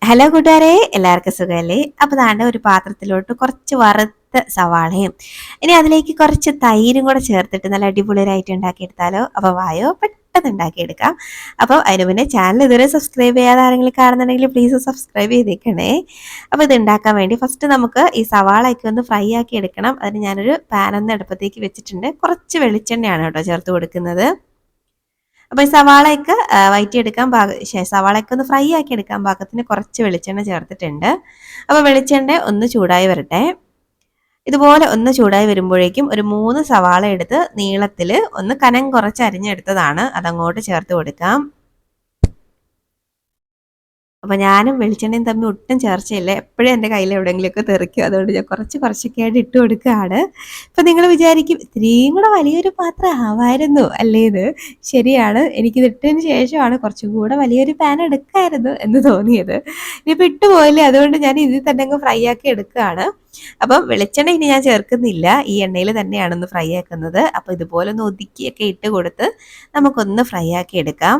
Hello കൂട്ടുകാരെ, എല്ലാവർക്കും സുഖമല്ലേ? അപ്പോൾ ദാണ്ടെ ഒരു പാത്രത്തിലോട്ട് കുറച്ച് വറുത്ത സവാളയും ഇനി അതിലേക്ക് കുറച്ച് തൈരും കൂടെ ചേർത്തിട്ട് നല്ല അടിപൊളിയായിട്ട് ഉണ്ടാക്കിയെടുത്താലോ? അപ്പോൾ വായോ, പെട്ടെന്ന് ഉണ്ടാക്കിയെടുക്കാം. അപ്പോൾ അതിന് മുന്നേ ചാനൽ ഇതുവരെ സബ്സ്ക്രൈബ് ചെയ്യാതെ ആരെങ്കിലും കാണുന്നുണ്ടെങ്കിൽ പ്ലീസ് സബ്സ്ക്രൈബ് ചെയ്തേക്കണേ. അപ്പോൾ ഇത് ഉണ്ടാക്കാൻ വേണ്ടി ഫസ്റ്റ് നമുക്ക് ഈ സവാളയൊക്കെ ഒന്ന് ഫ്രൈ ആക്കി എടുക്കണം. അതിന് ഞാനൊരു പാൻ ഒന്ന് അടുപ്പത്തേക്ക് വെച്ചിട്ടുണ്ട്. കുറച്ച് വെളിച്ചെണ്ണയാണ് കേട്ടോ ചേർത്ത് കൊടുക്കുന്നത്. അപ്പോൾ ഈ സവാളയൊക്കെ വഴറ്റിയെടുക്കാൻ സവാളയൊക്കെ ഒന്ന് ഫ്രൈ ആക്കി എടുക്കാൻ പാകത്തിന് കുറച്ച് വെളിച്ചെണ്ണ ചേർത്തിട്ടുണ്ട്. അപ്പോൾ വെളിച്ചെണ്ണ ഒന്ന് ചൂടായി വരട്ടെ. ഇതുപോലെ ഒന്ന് ചൂടായി വരുമ്പോഴേക്കും ഒരു 3 സവാള എടുത്ത് നീളത്തിൽ ഒന്ന് കനം കുറച്ച് അരിഞ്ഞെടുത്തതാണ്, അതങ്ങോട്ട് ചേർത്ത് കൊടുക്കാം. അപ്പോൾ ഞാനും വെളിച്ചെണ്ണയും തമ്മിൽ ഒട്ടും ചേർച്ചയില്ല. എപ്പോഴും എൻ്റെ കയ്യിൽ എവിടെയെങ്കിലുമൊക്കെ തെറിക്കും. അതുകൊണ്ട് ഞാൻ കുറച്ചൊക്കെ ആയിട്ട് ഇട്ട് കൊടുക്കുകയാണ്. അപ്പോൾ നിങ്ങൾ വിചാരിക്കും ഇത്രയും കൂടെ വലിയൊരു പാത്രം ആവായിരുന്നു അല്ലേ ഇത്? ശരിയാണ്, എനിക്കിത് ഇട്ടതിന് ശേഷമാണ് കുറച്ചും കൂടെ വലിയൊരു പാൻ എടുക്കായിരുന്നു എന്ന് തോന്നിയത്. ഇനിയിപ്പോൾ ഇട്ട് പോയില്ലേ, അതുകൊണ്ട് ഞാൻ ഇതിൽ തന്നെ അങ്ങ് ഫ്രൈ ആക്കി എടുക്കുകയാണ്. അപ്പം വെളിച്ചെണ്ണ ഇനി ഞാൻ ചേർക്കുന്നില്ല, ഈ എണ്ണയിൽ തന്നെയാണ് ഒന്ന് ഫ്രൈ ആക്കുന്നത്. അപ്പോൾ ഇതുപോലെ ഒന്ന് ഒതുക്കിയൊക്കെ ഇട്ട് കൊടുത്ത് നമുക്കൊന്ന് ഫ്രൈ ആക്കി എടുക്കാം.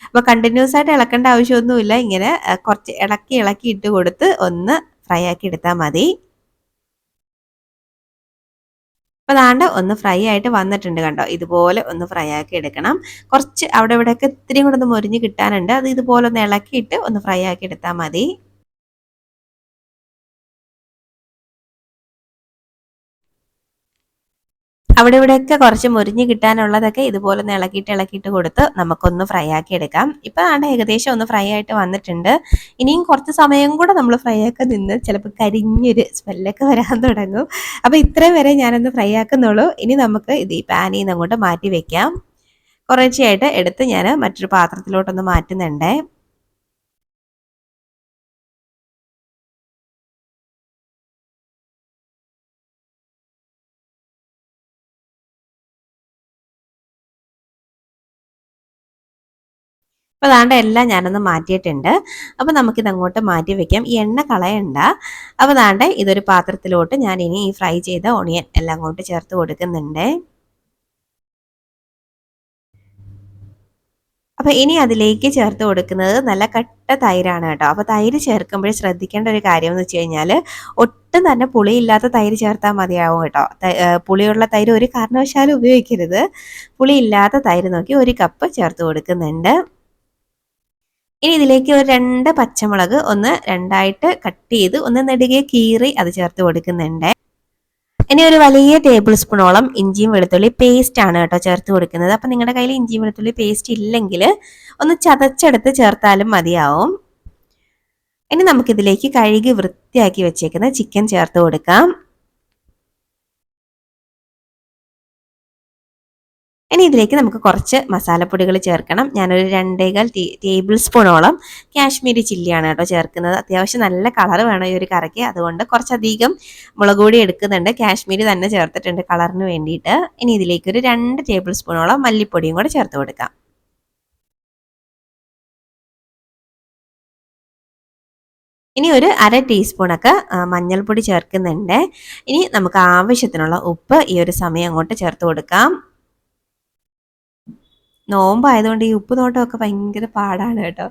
അപ്പോൾ കണ്ടിന്യൂസ് ആയിട്ട് ഇളക്കേണ്ട ആവശ്യമൊന്നുമില്ല. ഇങ്ങനെ കുറച്ച് ഇളക്കി ഇട്ട് കൊടുത്ത് ഒന്ന് ഫ്രൈ ആക്കി എടുത്താൽ മതി. അപ്പോൾ ദാണ്ട ഒന്ന് ഫ്രൈ ആയിട്ട് വന്നിട്ടുണ്ട് കണ്ടോ. ഇതുപോലെ ഒന്ന് ഫ്രൈ ആക്കി എടുക്കണം. കുറച്ച് അവിടെ ഇവിടെയൊക്കെ ഇത്തിരിയും കൂടെ ഒന്ന് മൊരിഞ്ഞ് കിട്ടാനുണ്ട്. അത് ഇതുപോലെ ഒന്ന് ഇളക്കിയിട്ട് ഒന്ന് ഫ്രൈ ആക്കി എടുത്താൽ മതി. അവിടെ ഇവിടെയൊക്കെ കുറച്ച് മുരിഞ്ഞ് കിട്ടാനുള്ളതൊക്കെ ഇതുപോലെ ഒന്ന് ഇളക്കിയിട്ട് കൊടുത്ത് നമുക്കൊന്ന് ഫ്രൈ ആക്കി എടുക്കാം. ഇപ്പം ആണ്ട് ഏകദേശം ഒന്ന് ഫ്രൈ ആയിട്ട് വന്നിട്ടുണ്ട്. ഇനിയും കുറച്ച് സമയം കൂടെ നമ്മൾ ഫ്രൈ ആക്കി നിന്ന് ചിലപ്പോൾ കരിഞ്ഞൊരു സ്മെല്ലൊക്കെ വരാൻ തുടങ്ങും. അപ്പോൾ ഇത്രയും വരെ ഞാനൊന്ന് ഫ്രൈ ആക്കുന്നുള്ളൂ. ഇനി നമുക്ക് ഇത് ഈ പാനിൽ നിന്ന് അങ്ങോട്ട് മാറ്റി വെക്കാം. കുറേശ്ശെയായിട്ട് എടുത്ത് ഞാൻ മറ്റൊരു പാത്രത്തിലോട്ടൊന്ന് മാറ്റുന്നുണ്ട്. അപ്പോൾ അതാണ്ട് എല്ലാം ഞാനൊന്ന് മാറ്റിയിട്ടുണ്ട്. അപ്പോൾ നമുക്കിത് അങ്ങോട്ട് മാറ്റി വെക്കാം. ഈ എണ്ണ കളയണ്ട. അപ്പോൾ അതാണ്ട് ഇതൊരു പാത്രത്തിലോട്ട് ഞാൻ ഇനി ഈ ഫ്രൈ ചെയ്ത ഓണിയൻ എല്ലാം അങ്ങോട്ട് ചേർത്ത് കൊടുക്കുന്നുണ്ട്. അപ്പോൾ ഇനി അതിലേക്ക് ചേർത്ത് കൊടുക്കുന്നത് നല്ല കട്ട തൈരാണ് കേട്ടോ. അപ്പോൾ തൈര് ചേർക്കുമ്പോൾ ശ്രദ്ധിക്കേണ്ട ഒരു കാര്യം എന്ന് വെച്ച് കഴിഞ്ഞാൽ ഒട്ടും തന്നെ പുളിയില്ലാത്ത തൈര് ചേർത്താൽ മതിയാവും കേട്ടോ. പുളിയുള്ള തൈര് ഒരു കാരണവശാലും ഉപയോഗിക്കരുത്. പുളിയില്ലാത്ത തൈര് നോക്കി 1 കപ്പ് ചേർത്ത് കൊടുക്കുന്നുണ്ട്. ഇനി ഇതിലേക്ക് ഒരു 2 പച്ചമുളക് ഒന്ന് രണ്ടായിട്ട് കട്ട് ചെയ്ത് ഒന്ന് നെടുകെ കീറി അത് ചേർത്ത് കൊടുക്കുന്നുണ്ട്. ഇനി ഒരു വലിയ ടേബിൾ സ്പൂണോളം ഇഞ്ചിയും വെളുത്തുള്ളി പേസ്റ്റ് ആണ് കേട്ടോ ചേർത്ത് കൊടുക്കുന്നത്. അപ്പം നിങ്ങളുടെ കയ്യിൽ ഇഞ്ചിയും വെളുത്തുള്ളി പേസ്റ്റ് ഇല്ലെങ്കിൽ ഒന്ന് ചതച്ചെടുത്ത് ചേർത്താലും മതിയാവും. ഇനി നമുക്കിതിലേക്ക് കഴുകി വൃത്തിയാക്കി വെച്ചേക്കുന്ന ചിക്കൻ ചേർത്ത് കൊടുക്കാം. ഇനി ഇതിലേക്ക് നമുക്ക് കുറച്ച് മസാലപ്പൊടികൾ ചേർക്കണം. ഞാനൊരു 2.25 ടേബിൾ സ്പൂണോളം കാശ്മീരി ചില്ലിയാണ് കേട്ടോ ചേർക്കുന്നത്. അത്യാവശ്യം നല്ല കളർ വേണം ഈ ഒരു കറിക്ക്, അതുകൊണ്ട് കുറച്ചധികം മുളക് പൊടി എടുക്കുന്നുണ്ട്. കാശ്മീരി തന്നെ ചേർത്തിട്ടുണ്ട് കളറിന് വേണ്ടിയിട്ട്. ഇനി ഇതിലേക്ക് ഒരു 2 ടേബിൾ സ്പൂണോളം മല്ലിപ്പൊടിയും കൂടെ ചേർത്ത് കൊടുക്കാം. ഇനി ഒരു 1/2 ടീസ്പൂണൊക്കെ മഞ്ഞൾപ്പൊടി ചേർക്കുന്നുണ്ട്. ഇനി നമുക്ക് ആവശ്യത്തിനുള്ള ഉപ്പ് ഈ ഒരു സമയം അങ്ങോട്ട് ചേർത്ത് കൊടുക്കാം. നോമ്പായതുകൊണ്ട് ഈ ഉപ്പ് നോട്ടമൊക്കെ ഭയങ്കര പാടാണ് കേട്ടോ.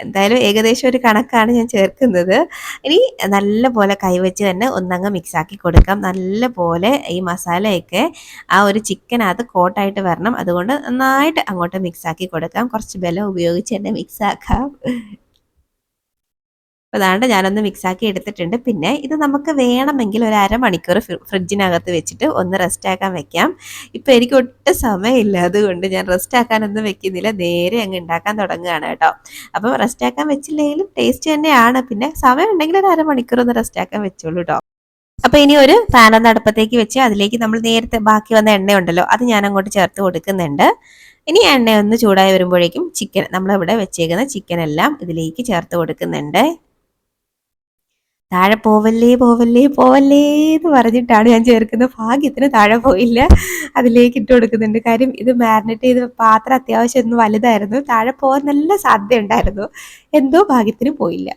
എന്തായാലും ഏകദേശം ഒരു കണക്കാണ് ഞാൻ ചേർക്കുന്നത്. ഇനി നല്ല പോലെ കൈവച്ച് തന്നെ ഒന്നങ്ങ് മിക്സാക്കി കൊടുക്കാം. നല്ല പോലെ ഈ മസാലയൊക്കെ ആ ഒരു ചിക്കനകത്ത് കോട്ടായിട്ട് വരണം. അതുകൊണ്ട് നന്നായിട്ട് അങ്ങോട്ട് മിക്സാക്കി കൊടുക്കാം. കുറച്ച് ബലം ഉപയോഗിച്ച് തന്നെ മിക്സാക്കാം. അപ്പോൾ അതാണ്ട് ഞാനൊന്ന് മിക്സാക്കി എടുത്തിട്ടുണ്ട്. പിന്നെ ഇത് നമുക്ക് വേണമെങ്കിൽ ഒരു അരമണിക്കൂർ ഫ്രിഡ്ജിനകത്ത് വെച്ചിട്ട് ഒന്ന് റെസ്റ്റ് ആക്കാൻ വെക്കാം. ഇപ്പോൾ എനിക്ക് ഒട്ടും സമയമില്ല, അതുകൊണ്ട് ഞാൻ റെസ്റ്റ് ആക്കാനൊന്നും വെക്കുന്നില്ല, നേരെ അങ്ങ് ഉണ്ടാക്കാൻ തുടങ്ങുകയാണ് കേട്ടോ. അപ്പോൾ റെസ്റ്റ് ആക്കാൻ വെച്ചില്ലെങ്കിലും ടേസ്റ്റ് തന്നെയാണ്. പിന്നെ സമയം ഉണ്ടെങ്കിൽ ഒരു അരമണിക്കൂർ ഒന്ന് റെസ്റ്റ് ആക്കാൻ വെച്ചോളൂ കേട്ടോ. അപ്പോൾ ഇനി ഒരു പാൻ ഒന്ന് അടുപ്പത്തേക്ക് വെച്ച് അതിലേക്ക് നമ്മൾ നേരത്തെ ബാക്കി വന്ന എണ്ണ ഉണ്ടല്ലോ, അത് ഞാൻ അങ്ങോട്ട് ചേർത്ത് കൊടുക്കുന്നുണ്ട്. ഇനി എണ്ണ ഒന്ന് ചൂടായി വരുമ്പോഴേക്കും ചിക്കൻ, നമ്മളിവിടെ വെച്ചേക്കുന്ന ചിക്കൻ എല്ലാം ഇതിലേക്ക് ചേർത്ത് കൊടുക്കുന്നുണ്ട്. താഴെ പോവല്ലേ പോവല്ലേ പോവല്ലേ എന്ന് പറഞ്ഞിട്ടാണ് ഞാൻ ചേർക്കുന്നത്. ഭാഗ്യത്തിന് താഴെ പോയില്ല, അതിലേക്ക് ഇട്ട് കൊടുക്കുന്നുണ്ട്. കാര്യം ഇത് മാരിനേറ്റ് ചെയ്ത പാത്രം അത്യാവശ്യം ഒന്ന് വലുതായിരുന്നു, താഴെ പോകാൻ നല്ല സാധ്യത ഉണ്ടായിരുന്നു. എന്തോ ഭാഗ്യത്തിന് പോയില്ല.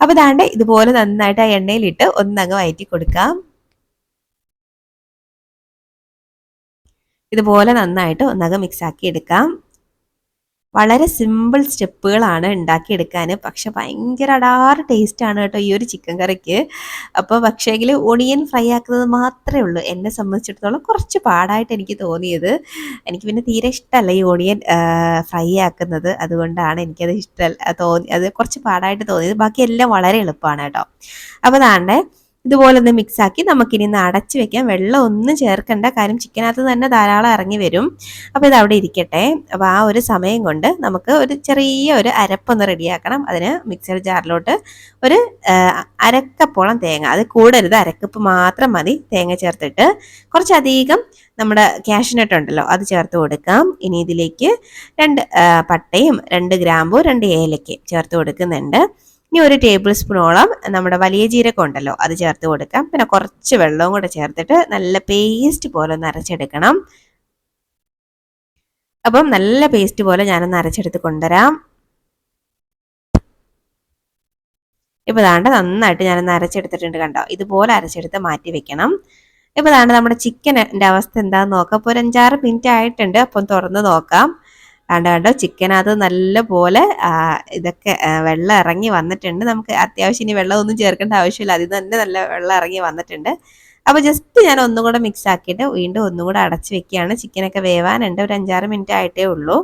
അപ്പോൾ ദാണ്ട് ഇതുപോലെ നന്നായിട്ട് ആ എണ്ണയിലിട്ട് ഒന്നങ്ങ് വഴറ്റി കൊടുക്കാം. ഇതുപോലെ നന്നായിട്ട് ഒന്നങ്ങ് മിക്സ് ആക്കി എടുക്കാം. വളരെ സിമ്പിൾ സ്റ്റെപ്പുകളാണ് ഉണ്ടാക്കിയെടുക്കാൻ. പക്ഷെ ഭയങ്കര അടാറ് ടേസ്റ്റാണ് കേട്ടോ ഈ ഒരു ചിക്കൻ കറിക്ക്. അപ്പോൾ പക്ഷേങ്കിൽ ഒണിയൻ ഫ്രൈ ആക്കുന്നത് മാത്രമേ ഉള്ളൂ എന്നെ സംബന്ധിച്ചിടത്തോളം കുറച്ച് പാടായിട്ട് എനിക്ക് തോന്നിയത്. എനിക്ക് പിന്നെ തീരെ ഇഷ്ടമല്ല ഈ ഒണിയൻ ഫ്രൈ ആക്കുന്നത്. അതുകൊണ്ടാണ് എനിക്കത് ഇഷ്ടമല്ല തോന്നി, അത് കുറച്ച് പാടായിട്ട് തോന്നിയത്. ബാക്കി എല്ലാം വളരെ എളുപ്പമാണ് കേട്ടോ. അപ്പോൾ ദാണ്ടെ ഇതുപോലെ ഒന്ന് മിക്സ് ആക്കി നമുക്കിനി ഒന്ന് അടച്ചു വെക്കാം. വെള്ളം ഒന്നും ചേർക്കേണ്ട, കാര്യം ചിക്കനകത്ത് തന്നെ ധാരാളം ഇറങ്ങി വരും. അപ്പോൾ ഇത് അവിടെ ഇരിക്കട്ടെ. അപ്പോൾ ആ ഒരു സമയം കൊണ്ട് നമുക്ക് ഒരു ചെറിയ ഒരു അരപ്പൊന്ന് റെഡിയാക്കണം. അതിന് മിക്സർ ജാറിലോട്ട് ഒരു അരക്കപ്പോളം തേങ്ങ, അത് കൂടരുത്, അരക്കപ്പ് മാത്രം മതി, തേങ്ങ ചേർത്തിട്ട് കുറച്ചധികം നമ്മുടെ കാഷ്നട്ട് ഉണ്ടല്ലോ അത് ചേർത്ത് കൊടുക്കാം. ഇനി ഇതിലേക്ക് 2 പട്ടയും 2 ഗ്രാമ്പും 2 ഏലക്കയും ചേർത്ത് കൊടുക്കുന്നുണ്ട്. ഇനി 1 ടേബിൾ സ്പൂണോളം നമ്മുടെ വലിയ ജീരകം ഉണ്ടല്ലോ അത് ചേർത്ത് കൊടുക്കാം. പിന്നെ കുറച്ച് വെള്ളവും കൂടെ ചേർത്തിട്ട് നല്ല പേസ്റ്റ് പോലെ ഒന്ന് അരച്ചെടുക്കണം. അപ്പം നല്ല പേസ്റ്റ് പോലെ ഞാനൊന്ന് അരച്ചെടുത്ത് കൊണ്ടുവരാം. ഇപ്പൊ ദാണ്ട് നന്നായിട്ട് ഞാനൊന്ന് അരച്ചെടുത്തിട്ടുണ്ട്, കണ്ടോ? ഇതുപോലെ അരച്ചെടുത്ത് മാറ്റി വെക്കണം. ഇപ്പൊ ദാണ്ട് നമ്മുടെ ചിക്കൻ്റെ അവസ്ഥ എന്താന്ന് നോക്കാം. ഇപ്പോൾ ഒരു 5-6 മിനിറ്റ് ആയിട്ടുണ്ട്. അപ്പം തുറന്ന് നോക്കാം. കണ്ടോ ചിക്കനകത്ത് നല്ല പോലെ ഇതൊക്കെ വെള്ളം ഇറങ്ങി വന്നിട്ടുണ്ട്. നമുക്ക് അത്യാവശ്യം ഇനി വെള്ളമൊന്നും ചേർക്കേണ്ട ആവശ്യമില്ല, അതിൽ തന്നെ നല്ല വെള്ളം ഇറങ്ങി വന്നിട്ടുണ്ട്. അപ്പോൾ ജസ്റ്റ് ഞാൻ ഒന്നും കൂടെ മിക്സ് ആക്കിയിട്ട് വീണ്ടും ഒന്നും കൂടെ അടച്ചു വെക്കുകയാണ്. ചിക്കനൊക്കെ വേവാനുണ്ട്, ഒരു 5-6 മിനിറ്റ് ആയിട്ടേ ഉള്ളൂ.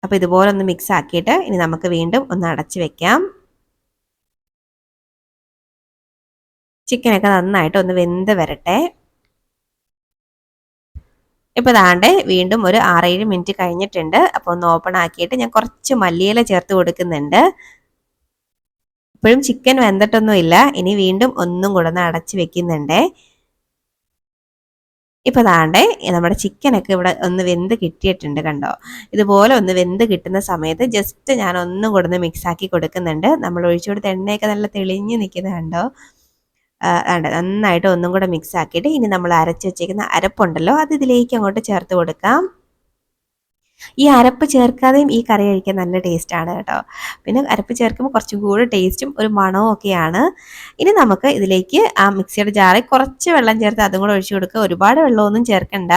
അപ്പോൾ ഇതുപോലെ ഒന്ന് മിക്സ് ആക്കിയിട്ട് ഇനി നമുക്ക് വീണ്ടും ഒന്ന് അടച്ചു വെക്കാം. ചിക്കനൊക്കെ നന്നായിട്ട് ഒന്ന് വെന്ത് വരട്ടെ. ഇപ്പോൾ ദാണ്ടെ വീണ്ടും ഒരു 6-7 മിനിറ്റ് കഴിഞ്ഞിട്ടുണ്ട്. അപ്പോൾ ഒന്ന് ഓപ്പൺ ആക്കിയിട്ട് ഞാൻ കുറച്ച് മല്ലിയില ചേർത്ത് കൊടുക്കുന്നുണ്ട്. ഇപ്പോഴും ചിക്കൻ വെന്തിട്ടൊന്നുമില്ല. ഇനി വീണ്ടും ഒന്നും കൂടെ ഒന്ന് അടച്ചു വെക്കുന്നുണ്ട്. ഇപ്പോൾ ദാണ്ടെ നമ്മുടെ ചിക്കനൊക്കെ ഇവിടെ ഒന്ന് വെന്ത് കിട്ടിയിട്ടുണ്ട്, കണ്ടോ? ഇതുപോലെ ഒന്ന് വെന്ത് കിട്ടുന്ന സമയത്ത് ജസ്റ്റ് ഞാൻ ഒന്നും കൂടെ ഒന്ന് മിക്സ് ആക്കി കൊടുക്കുന്നുണ്ട്. നമ്മൾ ഒഴിച്ചു കൊടുത്ത എണ്ണയൊക്കെ നല്ല തെളിഞ്ഞ് നിൽക്കുന്നത് കണ്ടോ? നന്നായിട്ട് ഒന്നും കൂടെ മിക്സ് ആക്കിയിട്ട് ഇനി നമ്മൾ അരച്ച് വെച്ചേക്കുന്ന അരപ്പുണ്ടല്ലോ അത് ഇതിലേക്ക് അങ്ങോട്ട് ചേർത്ത് കൊടുക്കാം. ഈ അരപ്പ് ചേർക്കാതെയും ഈ കറി കഴിക്കാൻ നല്ല ടേസ്റ്റാണ് കേട്ടോ. പിന്നെ അരപ്പ് ചേർക്കുമ്പോൾ കുറച്ചും കൂടി ടേസ്റ്റും ഒരു മണവും ഒക്കെയാണ്. ഇനി നമുക്ക് ഇതിലേക്ക് ആ മിക്സിയുടെ ജാറിൽ കുറച്ച് വെള്ളം ചേർത്ത് അതും കൂടെ ഒഴിച്ചു കൊടുക്കുക. ഒരുപാട് വെള്ളമൊന്നും ചേർക്കണ്ട.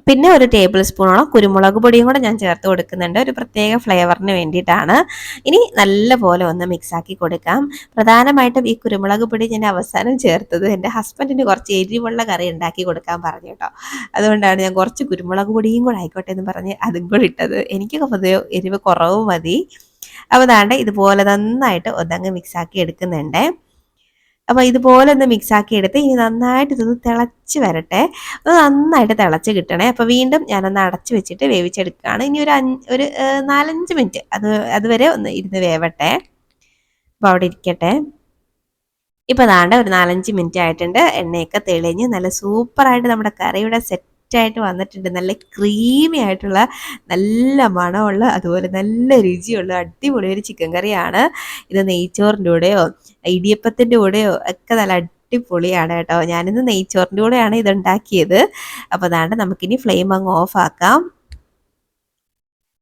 പിന്നെ 1 ടേബിൾ സ്പൂണോളം കുരുമുളക് പൊടിയും കൂടെ ഞാൻ ചേർത്ത് കൊടുക്കുന്നുണ്ട്, ഒരു പ്രത്യേക ഫ്ലേവറിന് വേണ്ടിയിട്ടാണ്. ഇനി നല്ല പോലെ ഒന്ന് മിക്സ് ആക്കി കൊടുക്കാം. പ്രധാനമായിട്ടും ഈ കുരുമുളക് പൊടി ഞാൻ അവസാനം ചേർത്തത് എൻ്റെ ഹസ്ബൻഡിന് കുറച്ച് എരിവുള്ള കറി ഉണ്ടാക്കി കൊടുക്കാൻ പറഞ്ഞു കേട്ടോ. അതുകൊണ്ടാണ് ഞാൻ കുറച്ച് കുരുമുളക് പൊടിയും കൂടെ ആയിക്കോട്ടെ എന്ന് പറഞ്ഞ് അതും കൂടെ ഇട്ടത്. എനിക്കൊക്കെ പൊതുവെ എരിവ് കുറവ് മതി. അപ്പോൾ ദാണ്ടെ ഇതുപോലെ നന്നായിട്ട് ഒന്നങ്ങ് മിക്സ് ആക്കി എടുക്കുന്നുണ്ട്. അപ്പോൾ ഇതുപോലെ ഒന്ന് മിക്സ് ആക്കി എടുത്ത് ഇനി നന്നായിട്ട് ഇതൊന്ന് തിളച്ച് വരട്ടെ. അത് നന്നായിട്ട് തിളച്ച് കിട്ടണേ. അപ്പോൾ വീണ്ടും ഞാനൊന്ന് അടച്ച് വെച്ചിട്ട് വേവിച്ചെടുക്കുകയാണ്. ഇനി ഒരു 4-5 മിനിറ്റ് അതുവരെ ഒന്ന് ഇരുന്ന് വേവട്ടെ. അപ്പോൾ അവിടെ ഇരിക്കട്ടെ. ഇപ്പോൾ ദാണ്ടെ ഒരു 4-5 മിനിറ്റ് ആയിട്ടുണ്ട്. എണ്ണയൊക്കെ തെളിഞ്ഞ് നല്ല സൂപ്പറായിട്ട് നമ്മുടെ കറിയുടെ സെറ്റായിട്ട് വന്നിട്ടുണ്ട്. നല്ല ക്രീമി ആയിട്ടുള്ള നല്ല മണമുള്ള അതുപോലെ നല്ല രുചിയുള്ള അടിപൊളി ഒരു ചിക്കൻ കറിയാണ്. ഇത് നെയ്ച്ചോറിൻ്റെ കൂടെയോ ഇടിയപ്പത്തിൻ്റെ കൂടെയോ ഒക്കെ നല്ല അടിപൊളിയാണ് കേട്ടോ. ഞാനിന്ന് നെയ്ച്ചോറിൻ്റെ കൂടെയാണ് ഇതുണ്ടാക്കിയത്. അപ്പോൾ ദാണ്ടെ നമുക്കിനി ഫ്ലെയിം അങ്ങ് ഓഫ് ആക്കാം.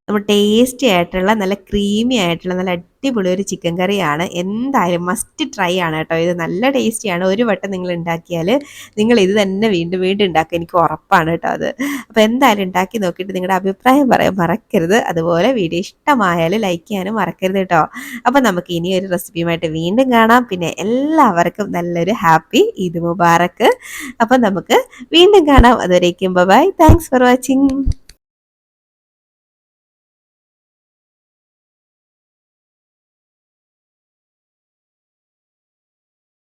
നമ്മൾ ടേസ്റ്റി ആയിട്ടുള്ള നല്ല ക്രീമി ആയിട്ടുള്ള നല്ല അടിപൊളി ഒരു ചിക്കൻ കറിയാണ്. എന്തായാലും മസ്റ്റ് ട്രൈ ആണ് കേട്ടോ. ഇത് നല്ല ടേസ്റ്റിയാണ്. ഒരു വട്ടം നിങ്ങൾ ഉണ്ടാക്കിയാൽ നിങ്ങൾ ഇത് തന്നെ വീണ്ടും വീണ്ടും ഉണ്ടാക്കുക, എനിക്ക് ഉറപ്പാണ് കേട്ടോ അത്. അപ്പോൾ എന്തായാലും ഉണ്ടാക്കി നോക്കിയിട്ട് നിങ്ങളുടെ അഭിപ്രായം പറയാൻ മറക്കരുത്. അതുപോലെ വീഡിയോ ഇഷ്ടമായാൽ ലൈക്ക് ചെയ്യാനും മറക്കരുത് കേട്ടോ. അപ്പോൾ നമുക്ക് ഇനി ഒരു റെസിപ്പിയുമായിട്ട് വീണ്ടും കാണാം. പിന്നെ എല്ലാവർക്കും നല്ലൊരു ഹാപ്പി ഈദ് മുബാറക്ക്. അപ്പം നമുക്ക് വീണ്ടും കാണാം. അതുവരേക്കും ബൈ. Thanks for watching.